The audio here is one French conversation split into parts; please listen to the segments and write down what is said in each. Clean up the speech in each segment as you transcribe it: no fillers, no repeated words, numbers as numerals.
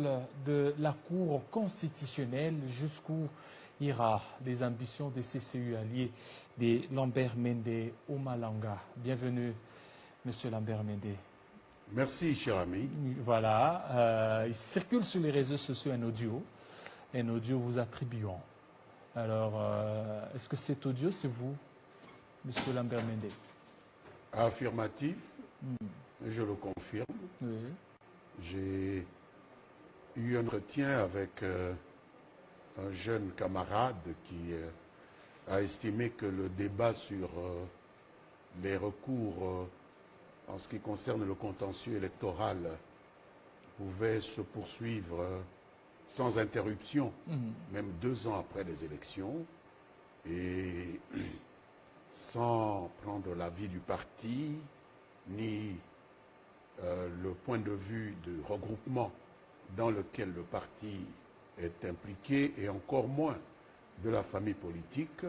parle de la Cour constitutionnelle, jusqu'où ira les ambitions des CCU alliés de Lambert Mende Omalanga. Bienvenue, Monsieur Lambert Mende. Merci, cher ami. Voilà, il circule sur les réseaux sociaux un audio vous attribuant. Alors, est-ce que cet audio, c'est vous, Monsieur Lambert Mende? Affirmatif, je le confirme. Oui. J'ai eu un entretien avec un jeune camarade qui a estimé que le débat sur les recours en ce qui concerne le contentieux électoral pouvait se poursuivre sans interruption, même 2 ans après les élections, et sans prendre l'avis du parti, ni le point de vue du regroupement dans lequel le parti est impliqué, et encore moins de la famille politique.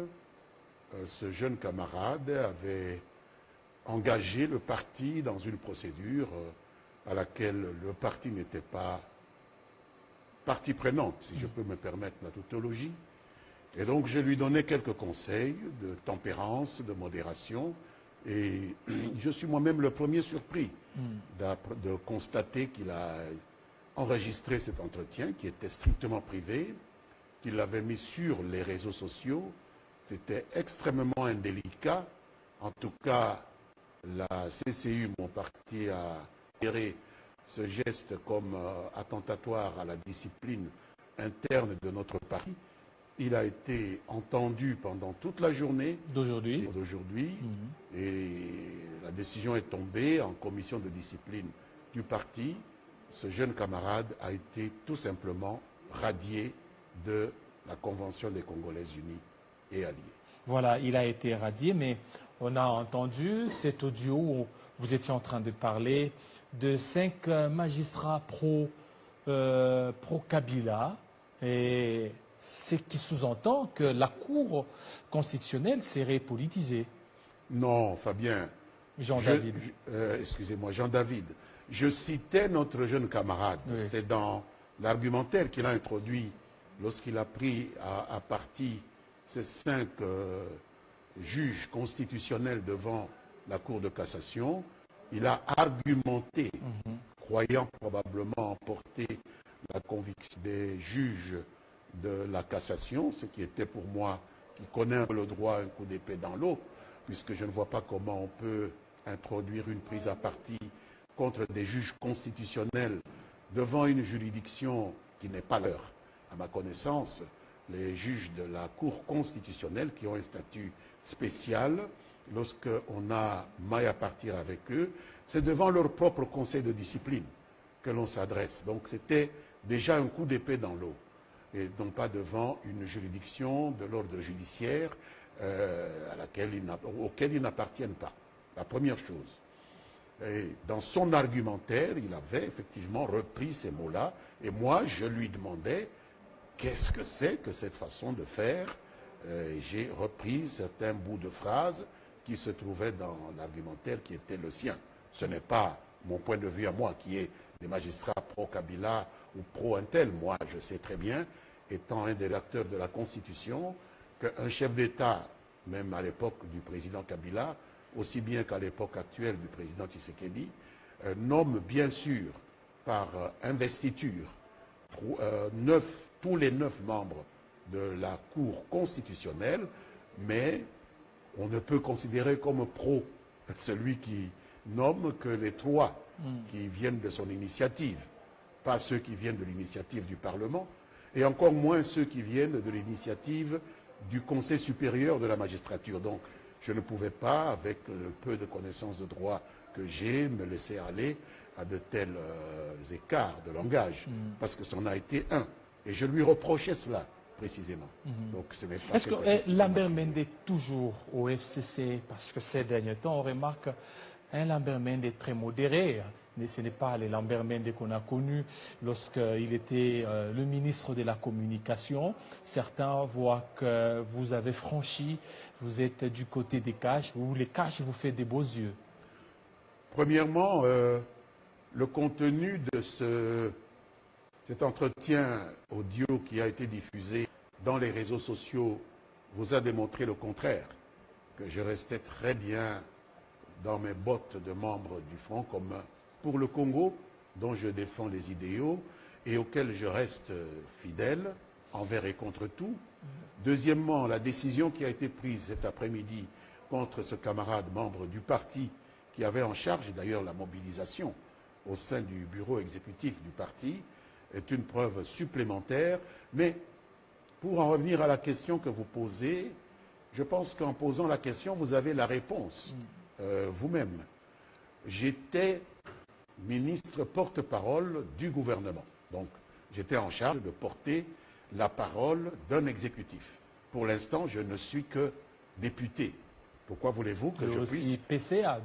Ce jeune camarade avait engagé le parti dans une procédure à laquelle le parti n'était pas partie prenante, si je peux me permettre la tautologie. Et donc je lui donnais quelques conseils de tempérance, de modération, et je suis moi-même le premier surpris de constater qu'il a enregistré cet entretien qui était strictement privé, qu'il l'avait mis sur les réseaux sociaux. C'était extrêmement indélicat. En tout cas, la CCU, mon parti, a géré ce geste comme attentatoire à la discipline interne de notre parti. Il a été entendu pendant toute la journée d'aujourd'hui, et la décision est tombée en commission de discipline du parti. Ce jeune camarade a été tout simplement radié de la Convention des Congolais Unis et Alliés. Voilà, il a été radié, mais on a entendu cet audio où vous étiez en train de parler de 5 magistrats pro-Kabila, et ce qui sous-entend que la Cour constitutionnelle serait politisée. Non, Fabien. Jean-David. Excusez-moi, Jean-David. Je citais notre jeune camarade. Oui. C'est dans l'argumentaire qu'il a introduit lorsqu'il a pris à partie ces 5 juges constitutionnels devant la Cour de cassation. Il a argumenté, croyant probablement emporter la conviction des juges de la cassation, ce qui était pour moi, qui connaît un peu le droit, un coup d'épée dans l'eau, puisque je ne vois pas comment on peut introduire une prise à partie contre des juges constitutionnels devant une juridiction qui n'est pas leur. À ma connaissance, les juges de la Cour constitutionnelle qui ont un statut spécial, lorsqu'on a maille à partir avec eux, c'est devant leur propre conseil de discipline que l'on s'adresse. Donc c'était déjà un coup d'épée dans l'eau, et non pas devant une juridiction de l'ordre judiciaire auquel ils n'appartiennent pas. La première chose. Et dans son argumentaire, il avait effectivement repris ces mots-là, et moi je lui demandais qu'est-ce que c'est que cette façon de faire. J'ai repris certains bouts de phrases qui se trouvaient dans l'argumentaire qui était le sien. Ce n'est pas mon point de vue à moi qui est des magistrats pro-Kabila ou pro-Intel. Moi, je sais très bien, étant un des acteurs de la Constitution, qu'un chef d'État, même à l'époque du président Kabila, aussi bien qu'à l'époque actuelle du président Tshisekedi, nomme bien sûr par investiture tous les 9 membres de la Cour constitutionnelle, mais on ne peut considérer comme pro celui qui nomme que les 3 qui viennent de son initiative, pas ceux qui viennent de l'initiative du Parlement, et encore moins ceux qui viennent de l'initiative du Conseil supérieur de la magistrature. Donc, je ne pouvais pas, avec le peu de connaissances de droit que j'ai, me laisser aller à de tels écarts de langage, parce que c'en a été un. Et je lui reprochais cela, précisément. Donc, ce n'est pas. Est-ce que Lambert Mende est toujours au FCC? Parce que ces derniers temps, on remarque un Lambert Mende très modéré, mais ce n'est pas le Lambert Mende qu'on a connu lorsqu'il était le ministre de la Communication. Certains voient que vous avez franchi, vous êtes du côté des caches, où les caches vous fait des beaux yeux. Premièrement, le contenu de Cet entretien audio qui a été diffusé dans les réseaux sociaux vous a démontré le contraire, que je restais très bien dans mes bottes de membre du Front commun pour le Congo, dont je défends les idéaux et auquel je reste fidèle envers et contre tout. Deuxièmement, la décision qui a été prise cet après-midi contre ce camarade membre du parti qui avait en charge d'ailleurs la mobilisation au sein du bureau exécutif du parti est une preuve supplémentaire. Mais pour en revenir à la question que vous posez, je pense qu'en posant la question, vous avez la réponse vous-même. J'étais ministre porte-parole du gouvernement. Donc, j'étais en charge de porter la parole d'un exécutif. Pour l'instant, je ne suis que député. Pourquoi voulez-vous que je puisse, PCA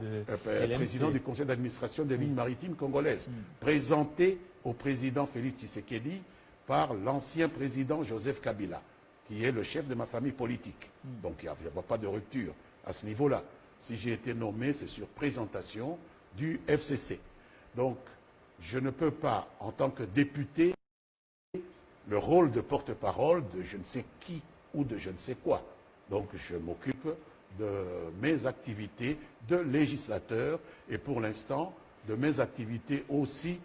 président du conseil d'administration des lignes maritimes congolaises, présenté au président Félix Tshisekedi par l'ancien président Joseph Kabila, qui est le chef de ma famille politique. Donc il n'y a pas de rupture à ce niveau-là. Si j'ai été nommé, c'est sur présentation du FCC. Donc je ne peux pas, en tant que député, le rôle de porte-parole de je ne sais qui ou de je ne sais quoi. Donc je m'occupe de mes activités de législateur et pour l'instant de mes activités aussi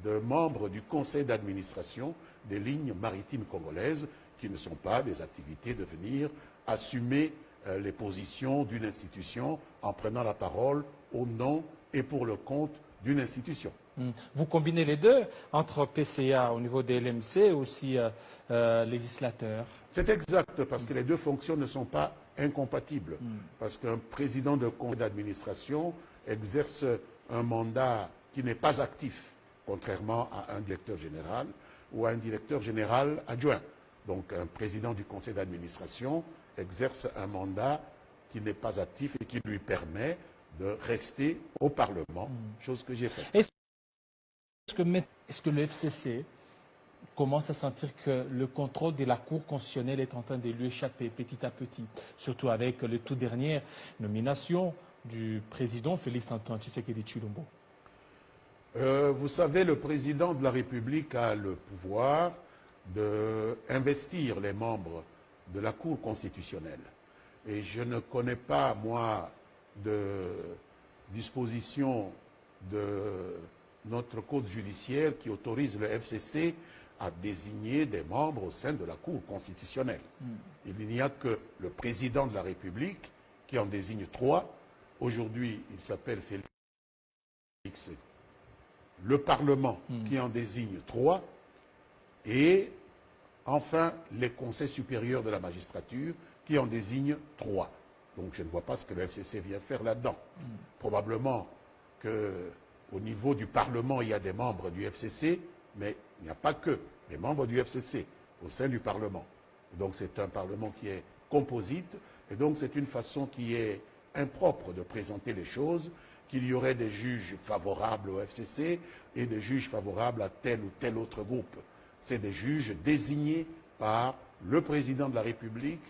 de membre du conseil d'administration des lignes maritimes congolaises, qui ne sont pas des activités de venir assumer les positions d'une institution en prenant la parole au nom et pour le compte d'une institution. Vous combinez les deux entre PCA au niveau des LMC et aussi législateur. C'est exact, parce que les deux fonctions ne sont pas incompatibles. Parce qu'un président de conseil d'administration exerce un mandat qui n'est pas actif, contrairement à un directeur général ou à un directeur général adjoint. Donc un président du conseil d'administration exerce un mandat qui n'est pas actif et qui lui permet de rester au Parlement, chose que j'ai faite. Est-ce que le FCC commence à sentir que le contrôle de la Cour constitutionnelle est en train de lui échapper petit à petit, surtout avec les toutes dernières nominations du président Félix-Antoine Tshisekedi Tshilombo? Vous savez, le président de la République a le pouvoir d'investir les membres de la Cour constitutionnelle. Et je ne connais pas, moi, de disposition de notre code judiciaire qui autorise le FCC à désigner des membres au sein de la Cour constitutionnelle. Il n'y a que le président de la République qui en désigne 3. Aujourd'hui, il s'appelle Félix. Le Parlement qui en désigne 3. Et enfin, les conseils supérieurs de la magistrature qui en désignent 3. Donc je ne vois pas ce que le FCC vient faire là-dedans. Probablement qu'au niveau du Parlement, il y a des membres du FCC, mais il n'y a pas que les membres du FCC au sein du Parlement. Et donc c'est un Parlement qui est composite, et donc c'est une façon qui est impropre de présenter les choses, qu'il y aurait des juges favorables au FCC et des juges favorables à tel ou tel autre groupe. C'est des juges désignés par le président de la République,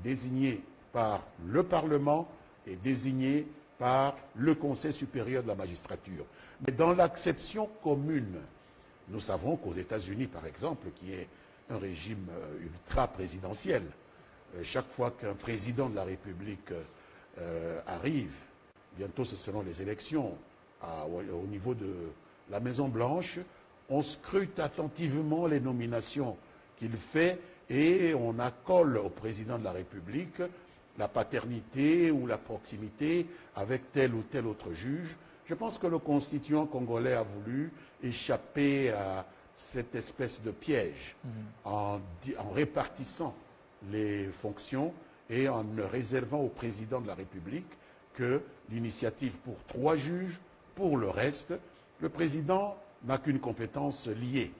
désignés par le Parlement et désignés par le Conseil supérieur de la magistrature. Mais dans l'acception commune, nous savons qu'aux États-Unis, par exemple, qui est un régime ultra-présidentiel, chaque fois qu'un président de la République arrive, bientôt ce seront les élections au niveau de la Maison-Blanche, on scrute attentivement les nominations qu'il fait et on accole au président de la République la paternité ou la proximité avec tel ou tel autre juge. Je pense que le constituant congolais a voulu échapper à cette espèce de piège en répartissant les fonctions et en ne réservant au président de la République que l'initiative pour 3 juges. Pour le reste, le président n'a qu'une compétence liée.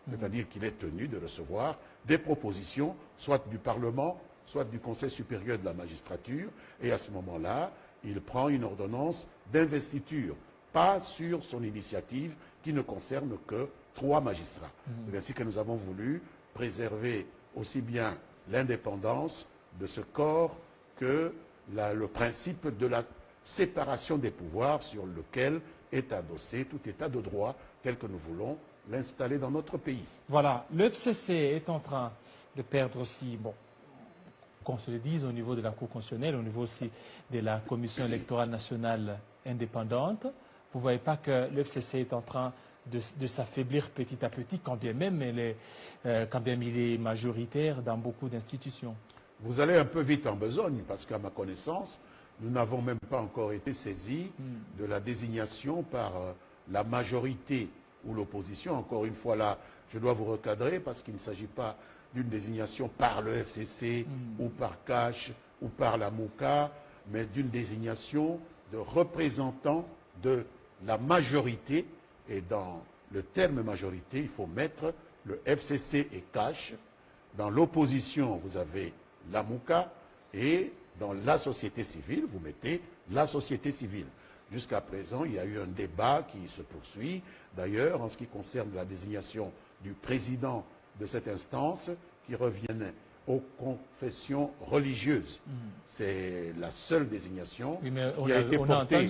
C'est-à-dire qu'il est tenu de recevoir des propositions, soit du Parlement, soit du Conseil supérieur de la magistrature, et à ce moment-là, il prend une ordonnance d'investiture, pas sur son initiative qui ne concerne que 3 magistrats. C'est ainsi que nous avons voulu préserver aussi bien l'indépendance de ce corps que le principe de la séparation des pouvoirs sur lequel est adossé, tout état de droit tel que nous voulons l'installer dans notre pays. Voilà, le FCC est en train de perdre aussi, bon, qu'on se le dise, au niveau de la Cour constitutionnelle, au niveau aussi de la Commission électorale nationale indépendante. Vous ne voyez pas que le FCC est en train de s'affaiblir petit à petit, quand bien même il est majoritaire dans beaucoup d'institutions. Vous allez un peu vite en besogne, parce qu'à ma connaissance, nous n'avons même pas encore été saisis de la désignation par la majorité ou l'opposition. Encore une fois là, je dois vous recadrer, parce qu'il ne s'agit pas d'une désignation par le FCC ou par CACH ou par la MOUCA, mais d'une désignation de représentants de la majorité. Et dans le terme majorité, il faut mettre le FCC et CACH. Dans l'opposition, vous avez la MOUCA, et dans la société civile, vous mettez la société civile. Jusqu'à présent, il y a eu un débat qui se poursuit. D'ailleurs, en ce qui concerne la désignation du président de cette instance, qui reviennent aux confessions religieuses. C'est la seule désignation qui a été portée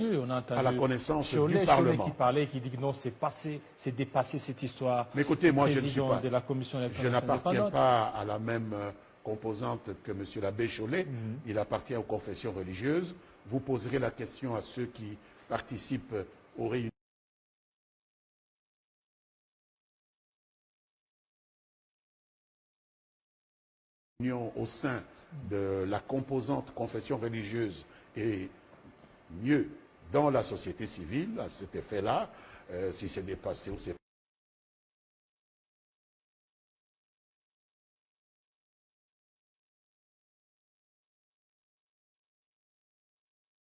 à la connaissance du Parlement. Qui parlait, qui dit que non, c'est passé, c'est dépassé cette histoire. Mais écoutez, moi, de la Commission électorale. Je n'appartiens pas à la même composante que M. l'abbé Chollet. Il appartient aux confessions religieuses. Vous poserez la question à ceux qui participent aux réunions au sein de la composante confession religieuse et mieux dans la société civile, à cet effet-là, si c'est dépassé ou c'est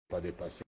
pas dépassé.